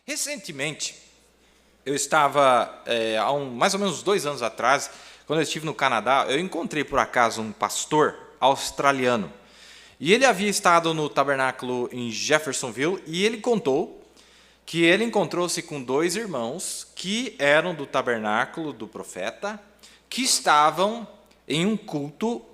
Recentemente, eu estava, há mais ou menos 2 anos atrás, quando eu estive no Canadá, eu encontrei por acaso um pastor australiano. E ele havia estado no tabernáculo em Jeffersonville e ele contou que ele encontrou-se com 2 irmãos que eram do tabernáculo do profeta, que estavam em um culto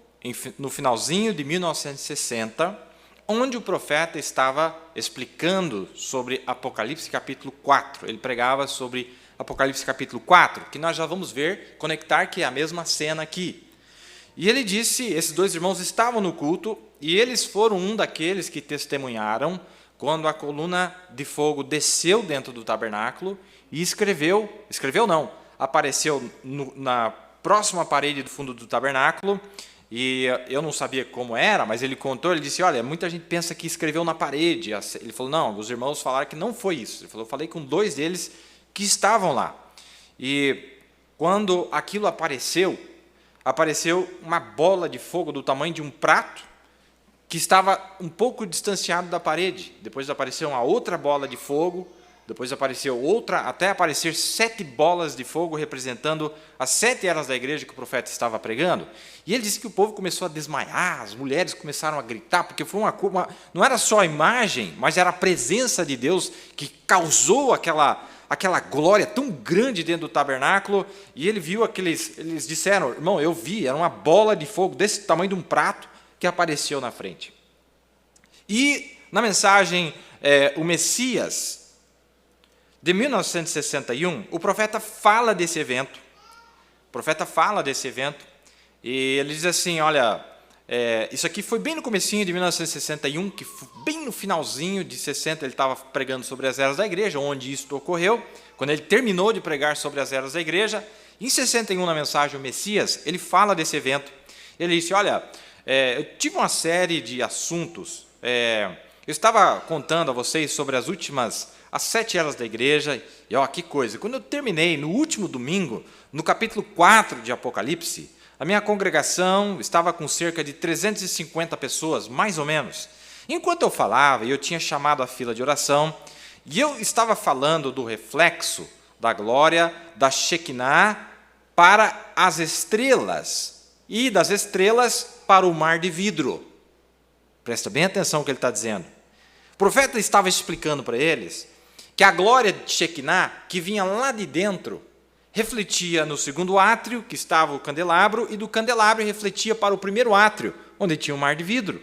no finalzinho de 1960, onde o profeta estava explicando sobre Apocalipse capítulo 4. Ele pregava sobre Apocalipse capítulo 4, que nós já vamos ver, conectar, que é a mesma cena aqui. E ele disse, esses 2 irmãos estavam no culto, e eles foram um daqueles que testemunharam quando a coluna de fogo desceu dentro do tabernáculo e apareceu na próxima parede do fundo do tabernáculo. E eu não sabia como era, mas ele contou, ele disse, olha, muita gente pensa que escreveu na parede. Ele falou, não, os irmãos falaram que não foi isso. Ele falou, eu falei com 2 deles que estavam lá. E quando aquilo apareceu uma bola de fogo do tamanho de um prato, que estava um pouco distanciado da parede. Depois apareceu uma outra bola de fogo, depois apareceu outra, até aparecer 7 bolas de fogo, representando as 7 eras da igreja que o profeta estava pregando. E ele disse que o povo começou a desmaiar, as mulheres começaram a gritar, porque foi não era só a imagem, mas era a presença de Deus que causou aquela glória tão grande dentro do tabernáculo. E ele viu eles disseram, irmão, eu vi, era uma bola de fogo desse tamanho de um prato que apareceu na frente. E na mensagem O Messias, de 1961, o profeta fala desse evento. E ele diz assim, olha, isso aqui foi bem no comecinho de 1961, que bem no finalzinho de 60 ele estava pregando sobre as eras da igreja, onde isso ocorreu. Quando ele terminou de pregar sobre as eras da igreja, em 61, na mensagem O Messias, ele fala desse evento. Ele disse, olha, eu tive uma série de assuntos, eu estava contando a vocês sobre as 7 eras da igreja, e ó, que coisa, quando eu terminei, no último domingo, no capítulo 4 de Apocalipse, a minha congregação estava com cerca de 350 pessoas, mais ou menos. Enquanto eu falava, eu tinha chamado a fila de oração, e eu estava falando do reflexo da glória da Shekinah para as estrelas, e das estrelas para o mar de vidro. Presta bem atenção no que ele está dizendo. O profeta estava explicando para eles que a glória de Shekinah, que vinha lá de dentro, refletia no segundo átrio, que estava o candelabro, e do candelabro refletia para o primeiro átrio, onde tinha o mar de vidro.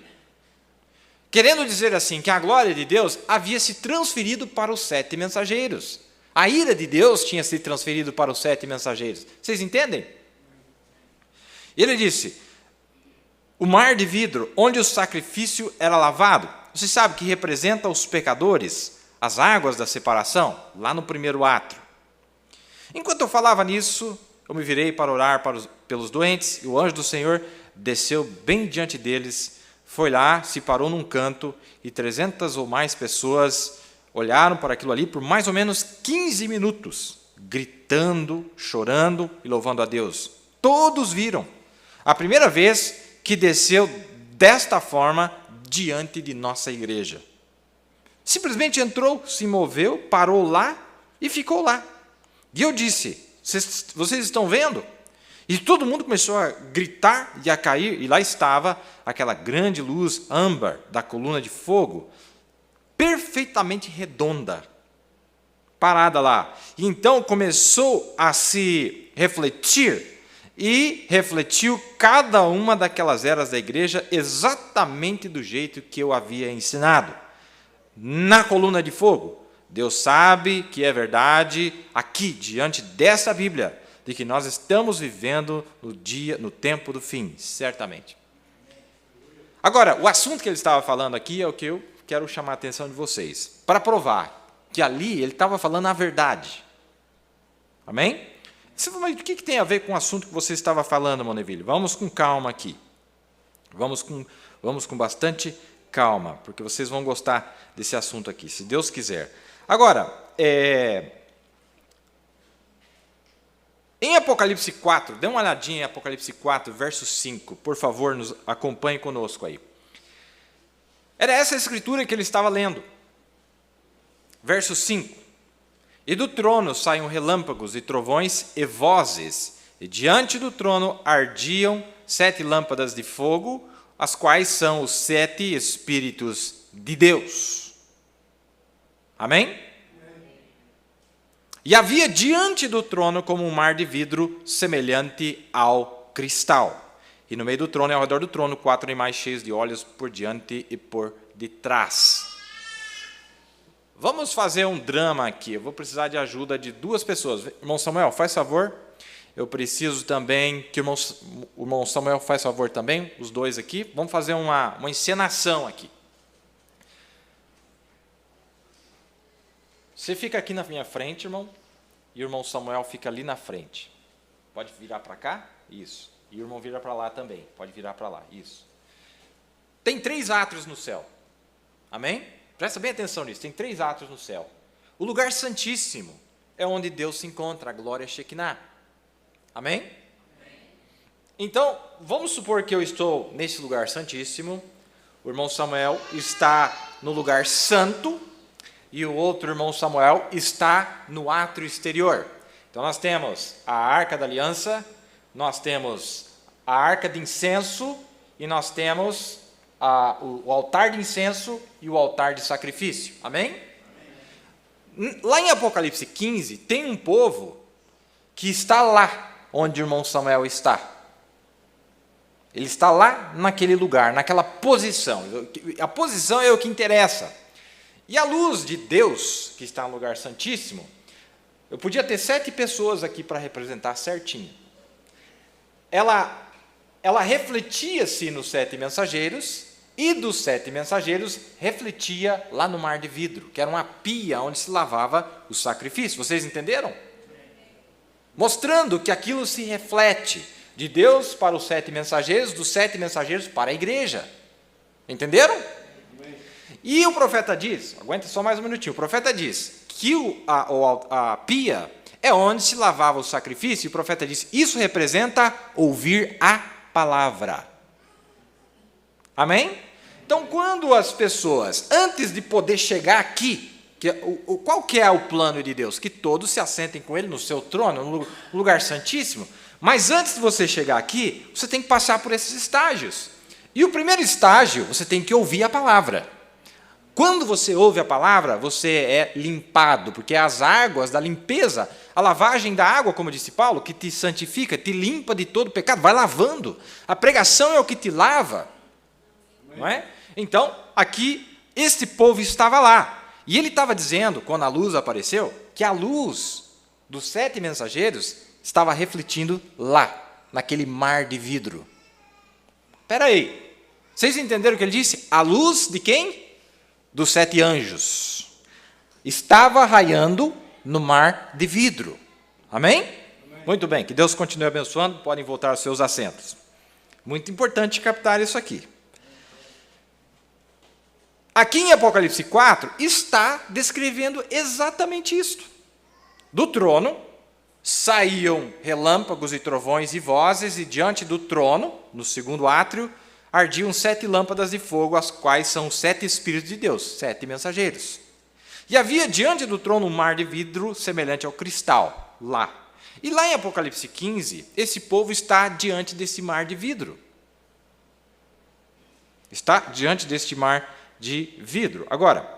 Querendo dizer assim, que a glória de Deus havia se transferido para os 7 mensageiros. A ira de Deus tinha se transferido para os 7 mensageiros. Vocês entendem? Ele disse, o mar de vidro, onde o sacrifício era lavado, você sabe que representa os pecadores, as águas da separação, lá no primeiro átrio. Enquanto eu falava nisso, eu me virei para orar pelos doentes, e o anjo do Senhor desceu bem diante deles, foi lá, se parou num canto, e 300 ou mais pessoas olharam para aquilo ali por mais ou menos 15 minutos, gritando, chorando e louvando a Deus. Todos viram a primeira vez que desceu desta forma diante de nossa igreja. Simplesmente entrou, se moveu, parou lá e ficou lá. E eu disse, vocês estão vendo? E todo mundo começou a gritar e a cair, e lá estava aquela grande luz âmbar da coluna de fogo, perfeitamente redonda, parada lá. E então começou a se refletir, e refletiu cada uma daquelas eras da igreja exatamente do jeito que eu havia ensinado. Na coluna de fogo, Deus sabe que é verdade aqui, diante dessa Bíblia, de que nós estamos vivendo no tempo do fim, certamente. Agora, o assunto que ele estava falando aqui é o que eu quero chamar a atenção de vocês, para provar que ali ele estava falando a verdade. Amém? Você fala, mas o que tem a ver com o assunto que você estava falando, Moneville? Vamos com calma aqui. Vamos com bastante calma, porque vocês vão gostar desse assunto aqui, se Deus quiser. Agora, em Apocalipse 4, dê uma olhadinha em Apocalipse 4, verso 5, por favor, nos acompanhe conosco aí. Era essa a escritura que ele estava lendo. Verso 5. E do trono saíam relâmpagos e trovões e vozes, e diante do trono ardiam 7 lâmpadas de fogo, as quais são os 7 Espíritos de Deus. Amém? E havia diante do trono como um mar de vidro semelhante ao cristal. E no meio do trono e ao redor do trono 4 animais cheios de olhos por diante e por detrás. Vamos fazer um drama aqui. Eu vou precisar de ajuda de 2 pessoas. Irmão Samuel, faz favor. Eu preciso também que o irmão Samuel faz favor também, os 2 aqui. Vamos fazer uma encenação aqui. Você fica aqui na minha frente, irmão, e o irmão Samuel fica ali na frente. Pode virar para cá? Isso. E o irmão vira para lá também. Pode virar para lá. Isso. Tem 3 átrios no céu. Amém? Presta bem atenção nisso. Tem 3 átrios no céu. O lugar santíssimo é onde Deus se encontra, a glória Shekinah. Amém? Então, vamos supor que eu estou nesse lugar santíssimo, o irmão Samuel está no lugar santo, e o outro irmão Samuel está no átrio exterior. Então, nós temos a Arca da Aliança, nós temos a Arca de Incenso, e nós temos o altar de incenso e o altar de sacrifício. Amém? Lá em Apocalipse 15, tem um povo que está lá onde o irmão Samuel está. Ele está lá naquele lugar, naquela posição. A posição é o que interessa. E a luz de Deus, que está no lugar santíssimo, eu podia ter 7 pessoas aqui para representar certinho. Ela refletia-se nos 7 mensageiros, e dos 7 mensageiros refletia lá no mar de vidro, que era uma pia onde se lavava o sacrifício. Vocês entenderam? Mostrando que aquilo se reflete de Deus para os 7 mensageiros, dos 7 mensageiros para a igreja. Entenderam? E o profeta diz, aguenta só mais um minutinho, o profeta diz que a pia é onde se lavava o sacrifício, e o profeta diz, isso representa ouvir a palavra. Amém? Então, quando as pessoas, antes de poder chegar aqui, qual que é o plano de Deus? Que todos se assentem com Ele no seu trono, no lugar santíssimo. Mas antes de você chegar aqui, você tem que passar por esses estágios. E o primeiro estágio, você tem que ouvir a palavra. Quando você ouve a palavra, você é limpado, porque é as águas da limpeza, a lavagem da água, como disse Paulo, que te santifica, te limpa de todo pecado, vai lavando. A pregação é o que te lava. Não é? Então, aqui, este povo estava lá. E ele estava dizendo, quando a luz apareceu, que a luz dos 7 mensageiros estava refletindo lá, naquele mar de vidro. Espera aí, vocês entenderam o que ele disse? A luz de quem? Dos 7 anjos. Estava raiando no mar de vidro. Amém? Amém? Muito bem, que Deus continue abençoando, podem voltar aos seus assentos. Muito importante captar isso aqui. Aqui em Apocalipse 4, está descrevendo exatamente isto. Do trono, saíam relâmpagos e trovões e vozes, e diante do trono, no segundo átrio, ardiam 7 lâmpadas de fogo, as quais são os 7 Espíritos de Deus, 7 mensageiros. E havia diante do trono um mar de vidro semelhante ao cristal, lá. E lá em Apocalipse 15, esse povo está diante desse mar de vidro. Está diante deste mar de vidro. Agora,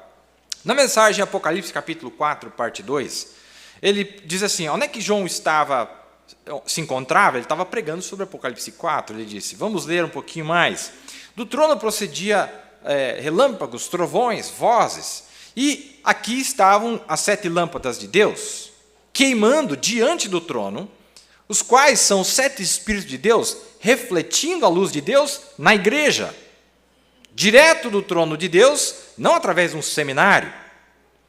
na mensagem Apocalipse capítulo 4, parte 2, ele diz assim, onde é que João se encontrava? Ele estava pregando sobre Apocalipse 4, ele disse, vamos ler um pouquinho mais. Do trono procedia relâmpagos, trovões, vozes, e aqui estavam as 7 lâmpadas de Deus, queimando diante do trono, os quais são os 7 Espíritos de Deus, refletindo a luz de Deus na igreja, direto do trono de Deus, não através de um seminário,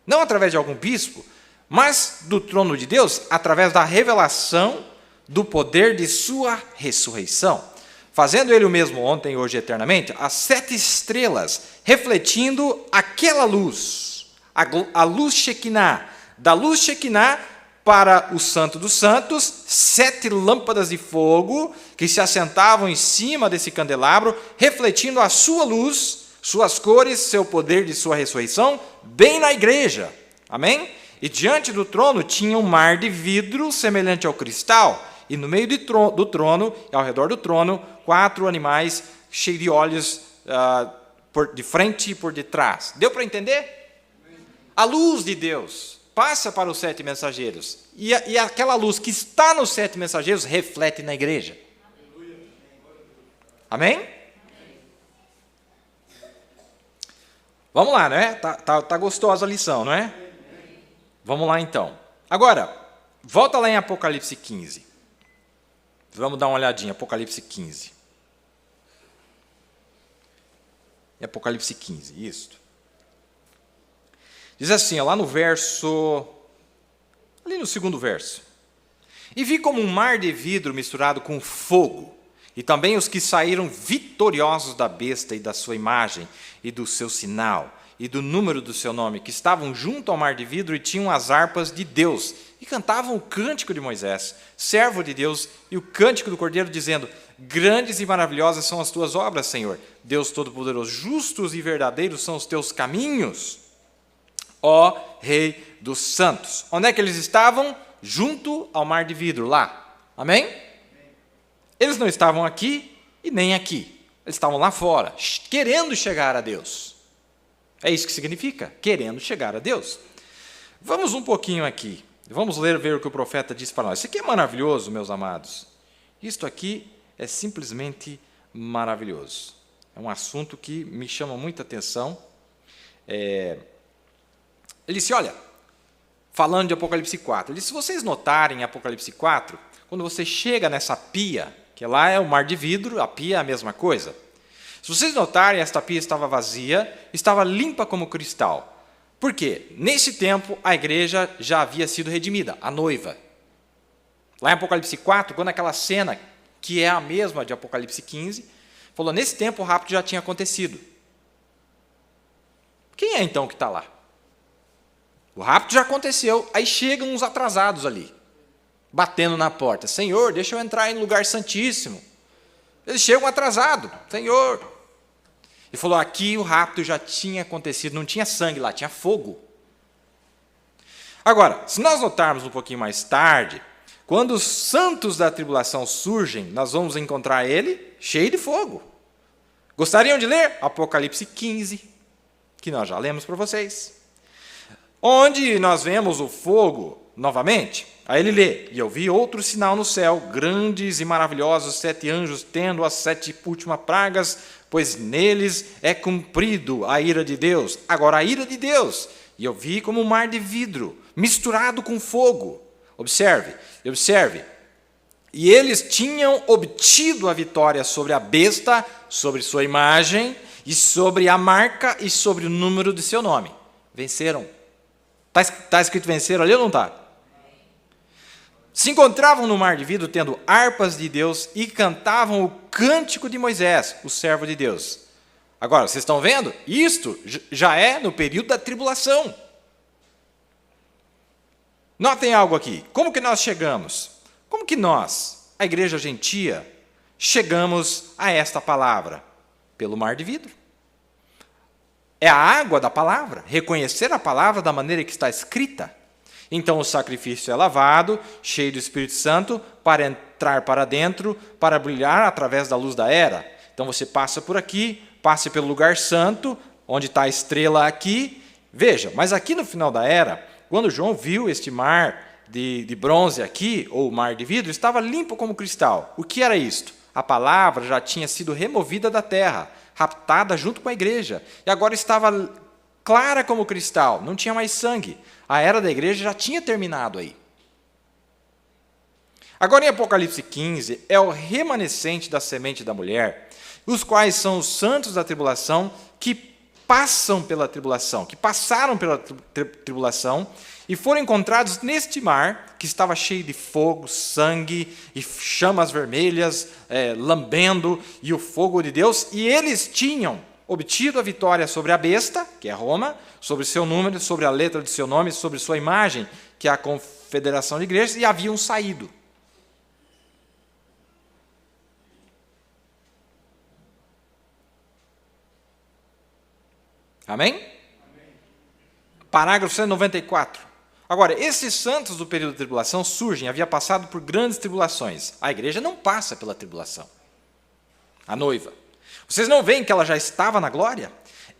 não através de algum bispo, mas do trono de Deus, através da revelação do poder de sua ressurreição. Fazendo ele o mesmo ontem, hoje e eternamente, as 7 estrelas, refletindo aquela luz, a luz Shekinah, da luz Shekinah para o Santo dos Santos, 7 lâmpadas de fogo que se assentavam em cima desse candelabro, refletindo a sua luz, suas cores, seu poder de sua ressurreição, bem na igreja. Amém? E diante do trono tinha um mar de vidro semelhante ao cristal, e no meio do trono, e ao redor do trono, 4 animais cheios de olhos de frente e por detrás. Deu para entender? A luz de Deus passa para os 7 mensageiros, e aquela luz que está nos 7 mensageiros reflete na igreja. Amém? Vamos lá, né? Tá gostosa a lição, não é? Vamos lá, então. Agora, volta lá em Apocalipse 15. Vamos dar uma olhadinha, Apocalipse 15. Em Apocalipse 15, isso. Diz assim, lá no verso... Ali no segundo verso. E vi como um mar de vidro misturado com fogo, e também os que saíram vitoriosos da besta e da sua imagem, e do seu sinal, e do número do seu nome, que estavam junto ao mar de vidro e tinham as harpas de Deus, e cantavam o cântico de Moisés, servo de Deus, e o cântico do Cordeiro, dizendo: grandes e maravilhosas são as tuas obras, Senhor, Deus Todo-Poderoso, justos e verdadeiros são os teus caminhos, ó Rei dos santos. Onde é que eles estavam? Junto ao mar de vidro, lá. Amém? Eles não estavam aqui e nem aqui. Eles estavam lá fora, querendo chegar a Deus. É isso que significa, querendo chegar a Deus. Vamos um pouquinho aqui. Vamos ver o que o profeta disse para nós. Isso aqui é maravilhoso, meus amados. Isto aqui é simplesmente maravilhoso. É um assunto que me chama muita atenção. Ele disse, olha, falando de Apocalipse 4, ele disse, se vocês notarem em Apocalipse 4, quando você chega nessa pia, que lá é o mar de vidro, a pia é a mesma coisa. Se vocês notarem, esta pia estava vazia, estava limpa como cristal. Por quê? Nesse tempo, a igreja já havia sido redimida, a noiva. Lá em Apocalipse 4, quando aquela cena, que é a mesma de Apocalipse 15, falou, nesse tempo o rapto já tinha acontecido. Quem é então que está lá? O rapto já aconteceu, aí chegam uns atrasados ali, batendo na porta. Senhor, deixa eu entrar aí no lugar santíssimo. Eles chegam atrasados. Senhor. Ele falou, aqui o rapto já tinha acontecido, não tinha sangue lá, tinha fogo. Agora, se nós notarmos um pouquinho mais tarde, quando os santos da tribulação surgem, nós vamos encontrar ele cheio de fogo. Gostariam de ler? Apocalipse 15, que nós já lemos para vocês. Onde nós vemos o fogo novamente, aí ele lê, e eu vi outro sinal no céu, grandes e maravilhosos 7 anjos, tendo as 7 últimas pragas, pois neles é cumprido a ira de Deus. Agora, a ira de Deus, e eu vi como um mar de vidro, misturado com fogo. Observe, e eles tinham obtido a vitória sobre a besta, sobre sua imagem, e sobre a marca, e sobre o número de seu nome. Venceram. Está escrito venceram ali ou não está? Se encontravam no mar de vidro, tendo harpas de Deus, e cantavam o cântico de Moisés, o servo de Deus. Agora, vocês estão vendo? Isto já é no período da tribulação. Notem algo aqui. Como que nós chegamos? Como que nós, a igreja gentia, chegamos a esta palavra? Pelo mar de vidro. É a água da palavra, reconhecer a palavra da maneira que está escrita. Então o sacrifício é lavado, cheio do Espírito Santo, para entrar para dentro, para brilhar através da luz da era. Então você passa por aqui, passe pelo lugar santo, onde está a estrela aqui. Veja, mas aqui no final da era, quando João viu este mar de bronze aqui, ou mar de vidro, estava limpo como cristal. O que era isto? A palavra já tinha sido removida da terra, raptada junto com a igreja, e agora estava clara como cristal, não tinha mais sangue. A era da igreja já tinha terminado aí. Agora em Apocalipse 15, é o remanescente da semente da mulher, os quais são os santos da tribulação, que passam pela tribulação, que passaram pela tribulação, e foram encontrados neste mar, que estava cheio de fogo, sangue, e chamas vermelhas, lambendo, e o fogo de Deus, e eles tinham obtido a vitória sobre a besta, que é Roma, sobre seu número, sobre a letra de seu nome, sobre sua imagem, que é a confederação de igrejas, e haviam saído. Amém? Parágrafo 194. Agora, esses santos do período da tribulação surgem, havia passado por grandes tribulações. A igreja não passa pela tribulação. A noiva. Vocês não veem que ela já estava na glória?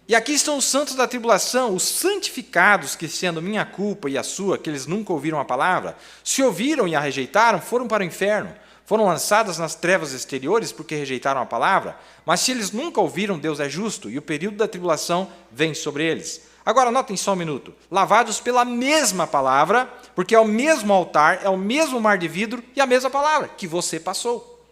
E aqui estão os santos da tribulação, os santificados, que sendo minha culpa e a sua, que eles nunca ouviram a palavra, se ouviram e a rejeitaram, foram para o inferno. Foram lançadas nas trevas exteriores porque rejeitaram a palavra. Mas se eles nunca ouviram, Deus é justo, e o período da tribulação vem sobre eles. Agora, notem só um minuto. Lavados pela mesma palavra, porque é o mesmo altar, é o mesmo mar de vidro e a mesma palavra que você passou.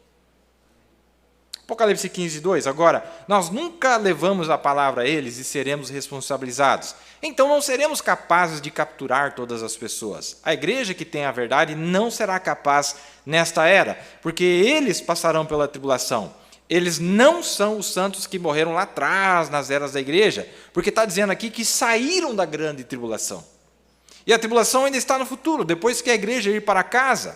Apocalipse 15, 2. Agora, nós nunca levamos a palavra a eles e seremos responsabilizados. Então não seremos capazes de capturar todas as pessoas. A igreja que tem a verdade não será capaz nesta era, porque eles passarão pela tribulação. Eles não são os santos que morreram lá atrás, nas eras da igreja, porque está dizendo aqui que saíram da grande tribulação. E a tribulação ainda está no futuro, depois que a igreja ir para casa.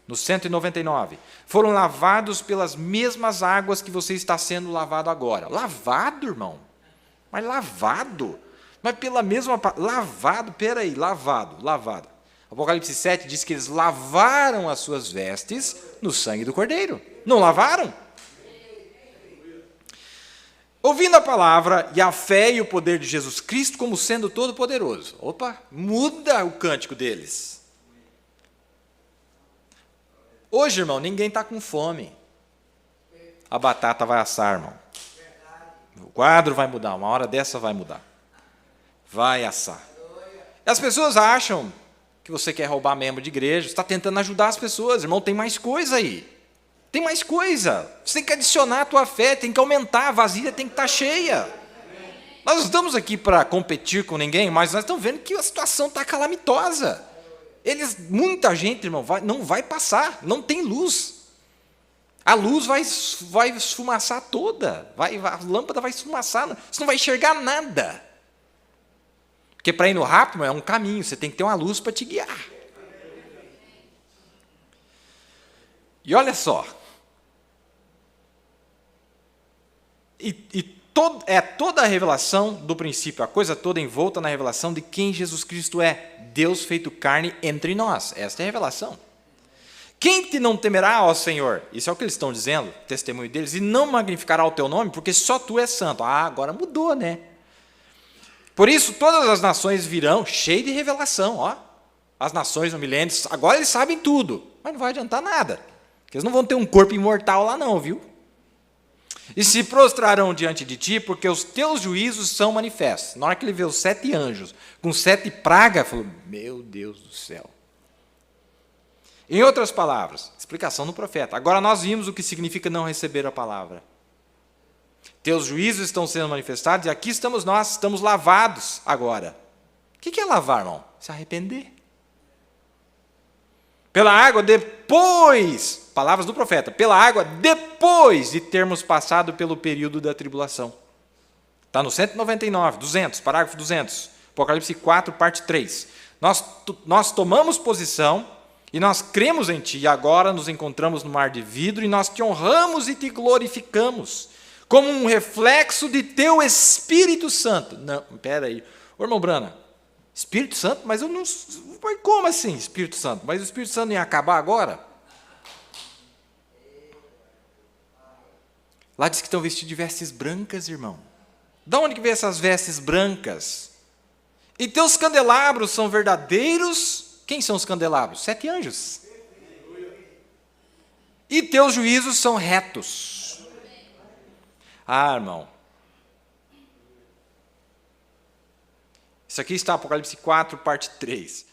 No 199, foram lavados pelas mesmas águas que você está sendo lavado agora. Lavado, irmão? Mas lavado? Mas pela mesma... Lavado, peraí, lavado. Apocalipse 7 diz que eles lavaram as suas vestes no sangue do Cordeiro. Não lavaram? Ouvindo a palavra e a fé e o poder de Jesus Cristo como sendo todo-poderoso. Opa, muda o cântico deles. Hoje, irmão, ninguém está com fome. A batata vai assar, irmão. O quadro vai mudar, uma hora dessa vai mudar. Vai assar. E as pessoas acham que você quer roubar membro de igreja, você está tentando ajudar as pessoas. Irmão, tem mais coisa aí. Tem mais coisa. Você tem que adicionar a tua fé, tem que aumentar, a vasilha tem que estar cheia. Nós não estamos aqui para competir com ninguém, mas nós estamos vendo que a situação está calamitosa. Muita gente, irmão, não vai passar, não tem luz. A luz vai esfumaçar toda, a lâmpada vai esfumaçar, você não vai enxergar nada. Porque para ir no rápido é um caminho, você tem que ter uma luz para te guiar. E olha só, toda a revelação do princípio, a coisa toda envolta na revelação de quem Jesus Cristo é, Deus feito carne entre nós. Esta é a revelação. Quem te não temerá, ó Senhor? Isso é o que eles estão dizendo, testemunho deles, e não magnificará o teu nome, porque só tu és santo. Ah, agora mudou, né? Por isso, todas as nações virão, cheio de revelação, ó. As nações no milênio, agora eles sabem tudo, mas não vai adiantar nada, porque eles não vão ter um corpo imortal lá não, viu? E se prostrarão diante de ti, porque os teus juízos são manifestos. Na hora que ele vê os 7 anjos, com 7 pragas, falou, meu Deus do céu. Em outras palavras, explicação do profeta. Agora nós vimos o que significa não receber a palavra. Teus juízos estão sendo manifestados, e aqui estamos nós, estamos lavados agora. O que é lavar, irmão? Se arrepender. Pela água depois, palavras do profeta, pela água depois de termos passado pelo período da tribulação. Está no 199, 200, parágrafo 200, Apocalipse 4, parte 3. Nós tomamos posição e nós cremos em Ti, e agora nos encontramos no mar de vidro e nós Te honramos e Te glorificamos, como um reflexo de Teu Espírito Santo. Não, espera aí. Ô, irmão Brana, Espírito Santo? Mas eu não... Como assim, Espírito Santo? Mas o Espírito Santo não ia acabar agora? Lá diz que estão vestidos de vestes brancas, irmão. De onde que vem essas vestes brancas? E teus candelabros são verdadeiros? Quem são os candelabros? 7 anjos. E teus juízos são retos. Ah, irmão. Isso aqui está Apocalipse 4, parte 3.